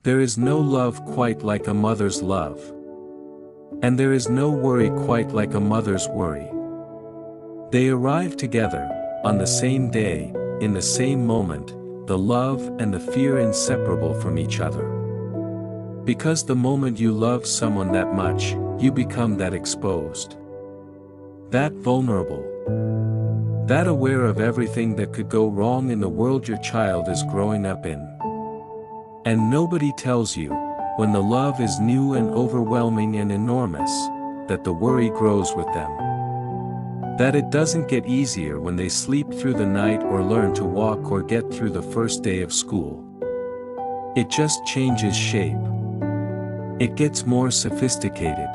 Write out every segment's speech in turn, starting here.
There is no love quite like a mother's love. And there is no worry quite like a mother's worry. They arrive together, on the same day, in the same moment, the love and the fear inseparable from each other. Because the moment you love someone that much, you become that exposed. That vulnerable. That aware of everything that could go wrong in the world your child is growing up in. And nobody tells you, when the love is new and overwhelming and enormous, that the worry grows with them. That it doesn't get easier when they sleep through the night or learn to walk or get through the first day of school. It just changes shape. It gets more sophisticated.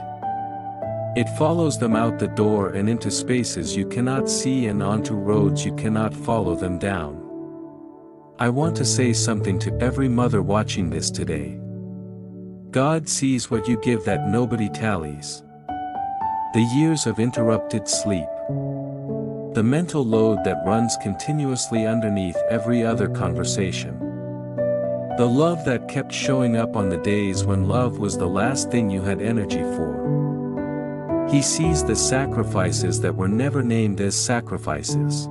It follows them out the door and into spaces you cannot see and onto roads you cannot follow them down. I want to say something to every mother watching this today. God sees what you give that nobody tallies. The years of interrupted sleep. The mental load that runs continuously underneath every other conversation. The love that kept showing up on the days when love was the last thing you had energy for. He sees the sacrifices that were never named as sacrifices.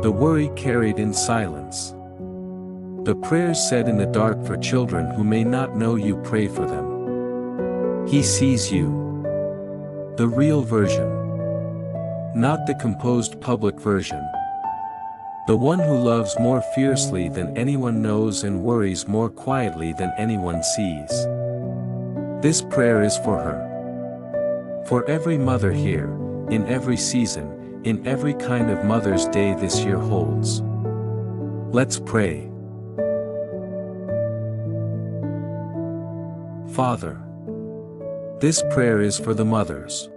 The worry carried in silence. The prayers said in the dark for children who may not know you pray for them. He sees you. The real version. Not the composed public version. The one who loves more fiercely than anyone knows and worries more quietly than anyone sees. This prayer is for her. For every mother here, in every season, in every kind of Mother's Day this year holds. Let's pray. Father. This prayer is for the mothers.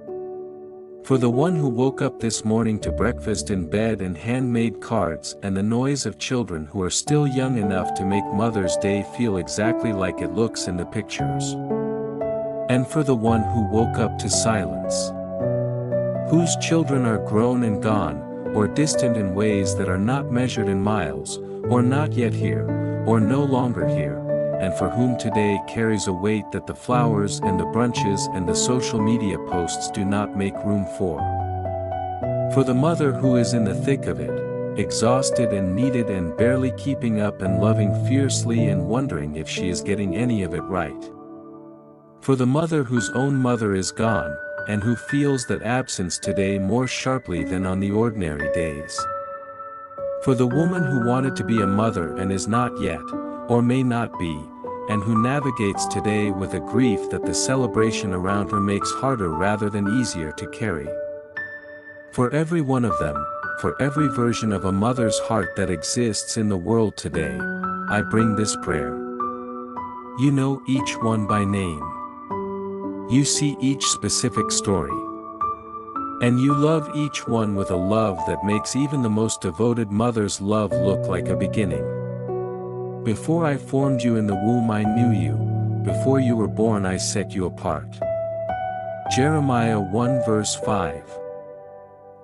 For the one who woke up this morning to breakfast in bed and handmade cards and the noise of children who are still young enough to make Mother's Day feel exactly like it looks in the pictures. And for the one who woke up to silence. Whose children are grown and gone, or distant in ways that are not measured in miles, or not yet here, or no longer here, and for whom today carries a weight that the flowers and the brunches and the social media posts do not make room for. For the mother who is in the thick of it, exhausted and needed and barely keeping up and loving fiercely and wondering if she is getting any of it right. For the mother whose own mother is gone, and who feels that absence today more sharply than on the ordinary days. For the woman who wanted to be a mother and is not yet, or may not be, and who navigates today with a grief that the celebration around her makes harder rather than easier to carry. For every one of them, for every version of a mother's heart that exists in the world today, I bring this prayer. You know each one by name. You see each specific story. And you love each one with a love that makes even the most devoted mother's love look like a beginning. Before I formed you in the womb I knew you, before you were born I set you apart. Jeremiah 1 verse 5.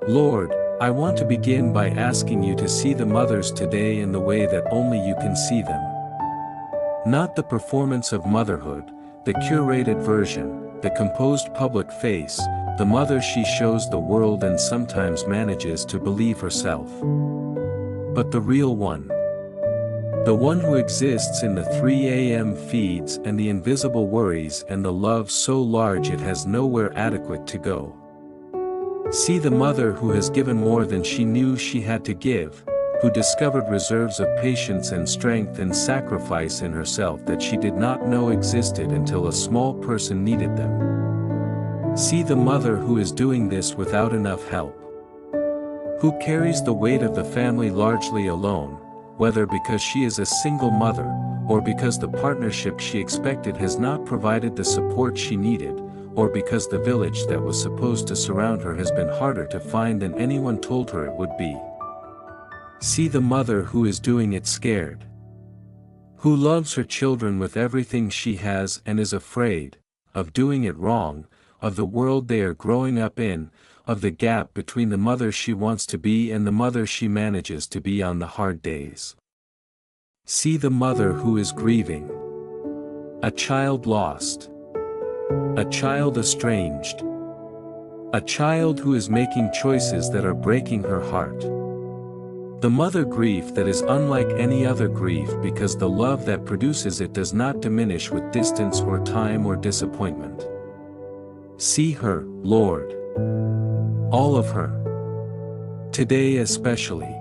Lord, I want to begin by asking you to see the mothers today in the way that only you can see them. Not the performance of motherhood, the curated version, the composed public face, the mother she shows the world and sometimes manages to believe herself. But the real one. The one who exists in the 3 a.m. feeds and the invisible worries and the love so large it has nowhere adequate to go. See the mother who has given more than she knew she had to give, who discovered reserves of patience and strength and sacrifice in herself that she did not know existed until a small person needed them. See the mother who is doing this without enough help. Who carries the weight of the family largely alone, whether because she is a single mother, or because the partnership she expected has not provided the support she needed, or because the village that was supposed to surround her has been harder to find than anyone told her it would be. See the mother who is doing it scared. Who loves her children with everything she has and is afraid of doing it wrong, of the world they are growing up in, of the gap between the mother she wants to be and the mother she manages to be on the hard days. See the mother who is grieving. A child lost. A child estranged. A child who is making choices that are breaking her heart. The mother grief that is unlike any other grief because the love that produces it does not diminish with distance or time or disappointment. See her, Lord. All of her. Today especially.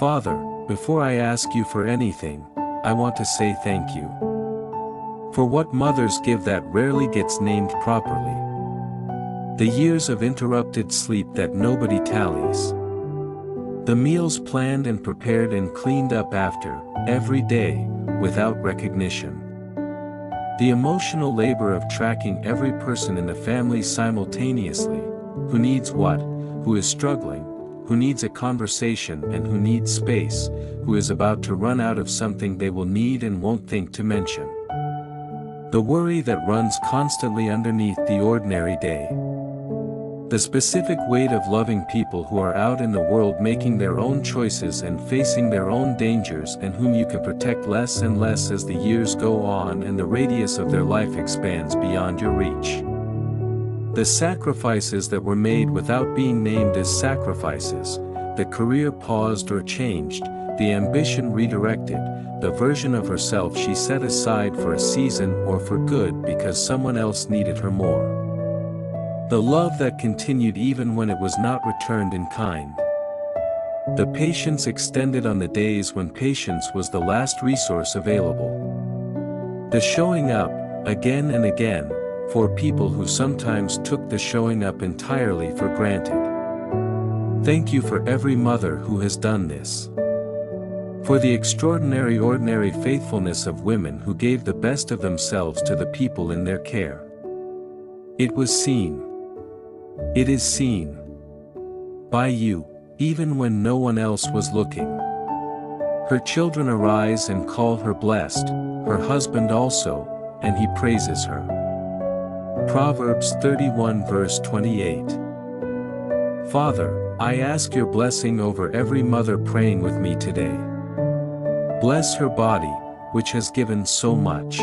Father, before I ask you for anything, I want to say thank you. For what mothers give that rarely gets named properly. The years of interrupted sleep that nobody tallies. The meals planned and prepared and cleaned up after, every day, without recognition. The emotional labor of tracking every person in the family simultaneously, who needs what, who is struggling, who needs a conversation and who needs space, who is about to run out of something they will need and won't think to mention. The worry that runs constantly underneath the ordinary day. The specific weight of loving people who are out in the world making their own choices and facing their own dangers and whom you can protect less and less as the years go on and the radius of their life expands beyond your reach. The sacrifices that were made without being named as sacrifices, the career paused or changed, the ambition redirected, the version of herself she set aside for a season or for good because someone else needed her more. The love that continued even when it was not returned in kind. The patience extended on the days when patience was the last resource available. The showing up, again and again, for people who sometimes took the showing up entirely for granted. Thank you for every mother who has done this. For the extraordinary ordinary faithfulness of women who gave the best of themselves to the people in their care. It was seen. It is seen. By you, even when no one else was looking. Her children arise and call her blessed, her husband also, and he praises her. Proverbs 31 verse 28. Father, I ask your blessing over every mother praying with me today. Bless her body, which has given so much.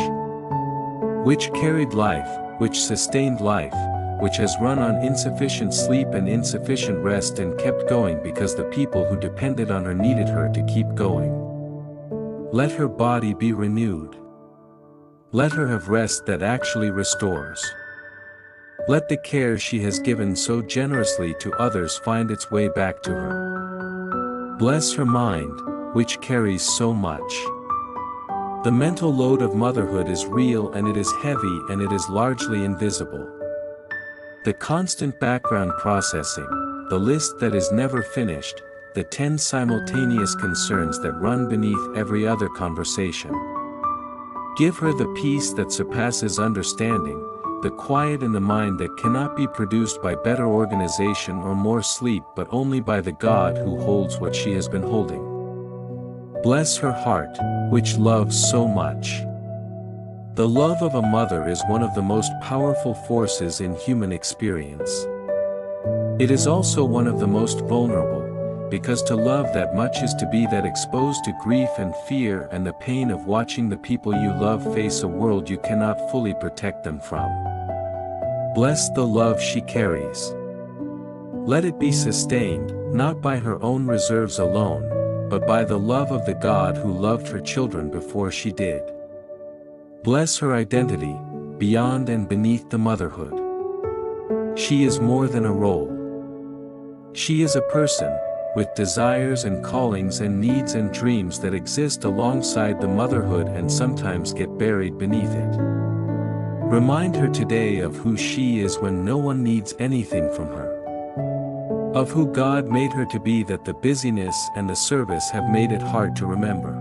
Which carried life, which sustained life, which has run on insufficient sleep and insufficient rest and kept going because the people who depended on her needed her to keep going. Let her body be renewed. Let her have rest that actually restores. Let the care she has given so generously to others find its way back to her. Bless her mind, which carries so much. The mental load of motherhood is real and it is heavy and it is largely invisible. The constant background processing, the list that is never finished, the 10 simultaneous concerns that run beneath every other conversation. Give her the peace that surpasses understanding, the quiet in the mind that cannot be produced by better organization or more sleep but only by the God who holds what she has been holding. Bless her heart, which loves so much. The love of a mother is one of the most powerful forces in human experience. It is also one of the most vulnerable, because to love that much is to be that exposed to grief and fear and the pain of watching the people you love face a world you cannot fully protect them from. Bless the love she carries. Let it be sustained, not by her own reserves alone, but by the love of the God who loved her children before she did. Bless her identity, beyond and beneath the motherhood. She is more than a role. She is a person, with desires and callings and needs and dreams that exist alongside the motherhood and sometimes get buried beneath it. Remind her today of who she is when no one needs anything from her. Of who God made her to be, that the busyness and the service have made it hard to remember.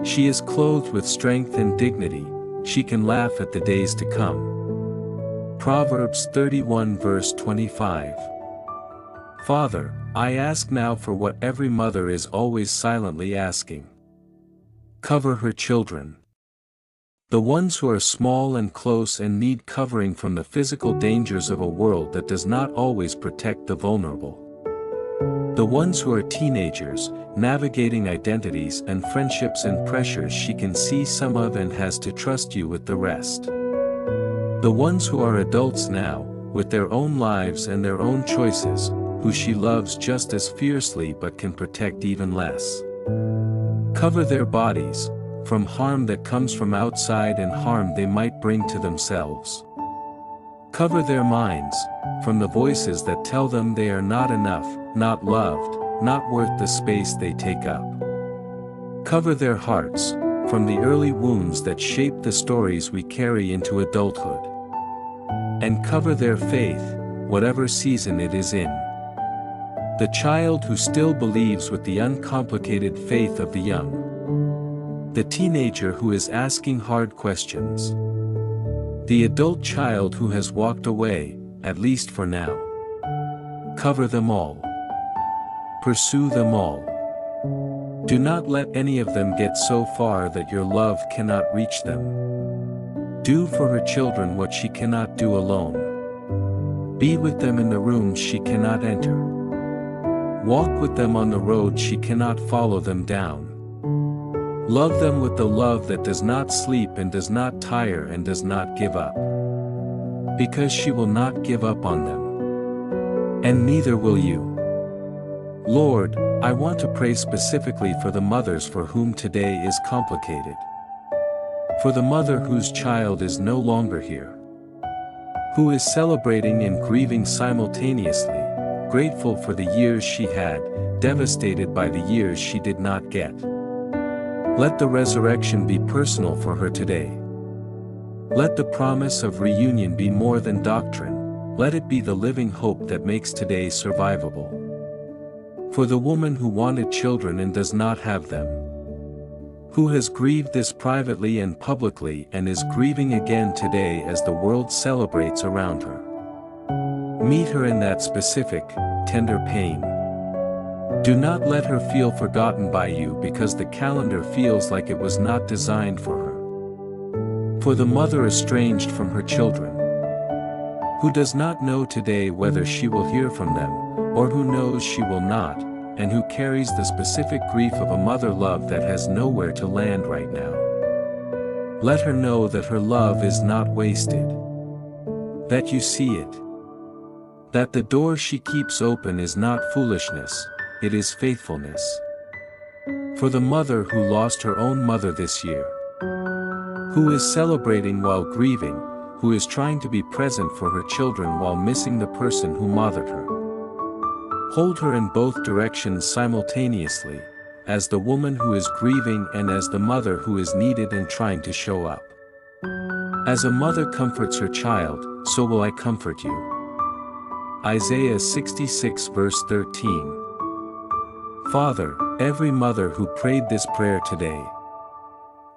She is clothed with strength and dignity, she can laugh at the days to come. Proverbs 31 verse 25. Father, I ask now for what every mother is always silently asking. Cover her children. The ones who are small and close and need covering from the physical dangers of a world that does not always protect the vulnerable. The ones who are teenagers, navigating identities and friendships and pressures she can see some of and has to trust you with the rest. The ones who are adults now, with their own lives and their own choices, who she loves just as fiercely but can protect even less. Cover their bodies, from harm that comes from outside and harm they might bring to themselves. Cover their minds, from the voices that tell them they are not enough, not loved, not worth the space they take up. Cover their hearts, from the early wounds that shape the stories we carry into adulthood. And cover their faith, whatever season it is in. The child who still believes with the uncomplicated faith of the young. The teenager who is asking hard questions. The adult child who has walked away, at least for now. Cover them all. Pursue them all. Do not let any of them get so far that your love cannot reach them. Do for her children what she cannot do alone. Be with them in the rooms she cannot enter. Walk with them on the road she cannot follow them down. Love them with the love that does not sleep and does not tire and does not give up. Because she will not give up on them. And neither will you. Lord, I want to pray specifically for the mothers for whom today is complicated. For the mother whose child is no longer here. Who is celebrating and grieving simultaneously, grateful for the years she had, devastated by the years she did not get. Let the resurrection be personal for her today. Let the promise of reunion be more than doctrine, let it be the living hope that makes today survivable. For the woman who wanted children and does not have them. Who has grieved this privately and publicly and is grieving again today as the world celebrates around her. Meet her in that specific, tender pain. Do not let her feel forgotten by you because the calendar feels like it was not designed for her. For the mother estranged from her children. Who does not know today whether she will hear from them, or who knows she will not, and who carries the specific grief of a mother love that has nowhere to land right now. Let her know that her love is not wasted. That you see it. That the door she keeps open is not foolishness, it is faithfulness. For the mother who lost her own mother this year. Who is celebrating while grieving, who is trying to be present for her children while missing the person who mothered her. Hold her in both directions simultaneously, as the woman who is grieving and as the mother who is needed and trying to show up. As a mother comforts her child, so will I comfort you. Isaiah 66 verse 13. Father, every mother who prayed this prayer today,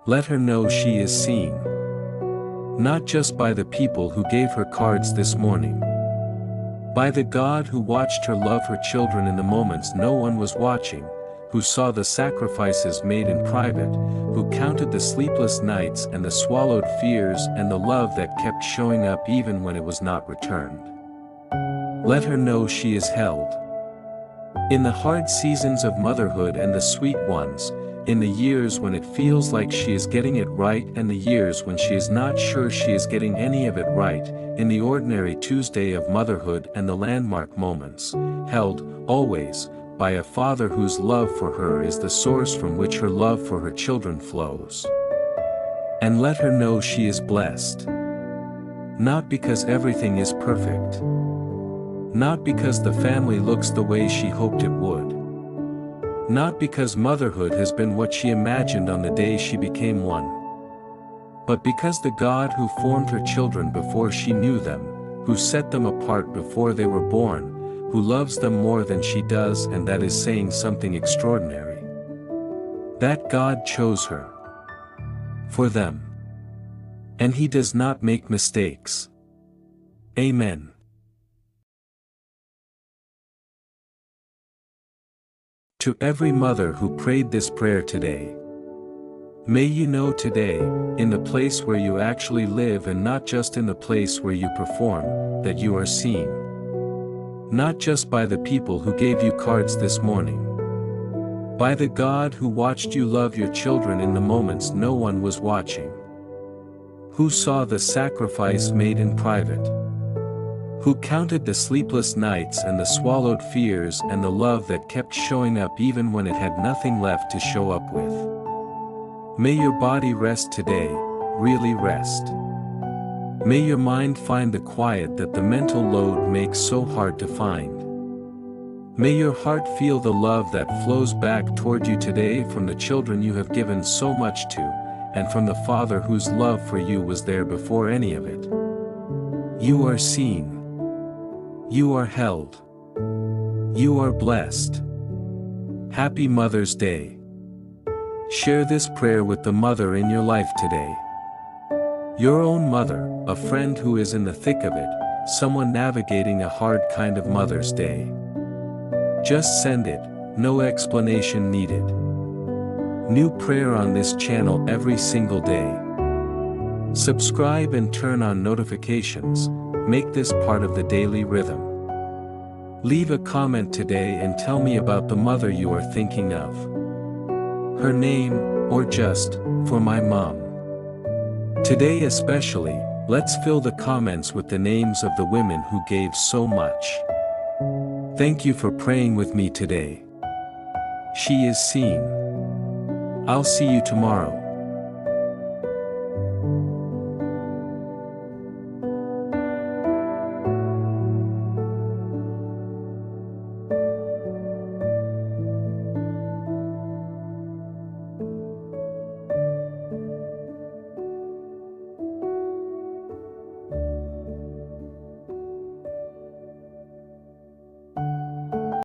let her know she is seen. Not just by the people who gave her cards this morning. By the God who watched her love her children in the moments no one was watching, who saw the sacrifices made in private, who counted the sleepless nights and the swallowed fears and the love that kept showing up even when it was not returned. Let her know she is held. In the hard seasons of motherhood and the sweet ones, in the years when it feels like she is getting it right and the years when she is not sure she is getting any of it right, in the ordinary Tuesday of motherhood and the landmark moments, held, always, by a father whose love for her is the source from which her love for her children flows. And let her know she is blessed. Not because everything is perfect. Not because the family looks the way she hoped it would. Not because motherhood has been what she imagined on the day she became one. But because the God who formed her children before she knew them, who set them apart before they were born, who loves them more than she does, and that is saying something extraordinary. That God chose her. For them. And He does not make mistakes. Amen. To every mother who prayed this prayer today, may you know today, in the place where you actually live and not just in the place where you perform, that you are seen. Not just by the people who gave you cards this morning. By the God who watched you love your children in the moments no one was watching. Who saw the sacrifice made in private. Who counted the sleepless nights and the swallowed fears and the love that kept showing up even when it had nothing left to show up with. May your body rest today, really rest. May your mind find the quiet that the mental load makes so hard to find. May your heart feel the love that flows back toward you today from the children you have given so much to, and from the Father whose love for you was there before any of it. You are seen. You are held. You are blessed. Happy Mother's Day. Share this prayer with the mother in your life today. Your own mother, a friend who is in the thick of it, someone navigating a hard kind of Mother's Day. Just send it, no explanation needed. New prayer on this channel every single day. Subscribe and turn on notifications, make this part of the daily rhythm. Leave a comment today and tell me about the mother you are thinking of. Her name, or just, for my mom. Today especially, let's fill the comments with the names of the women who gave so much. Thank you for praying with me today. She is seen. I'll see you tomorrow.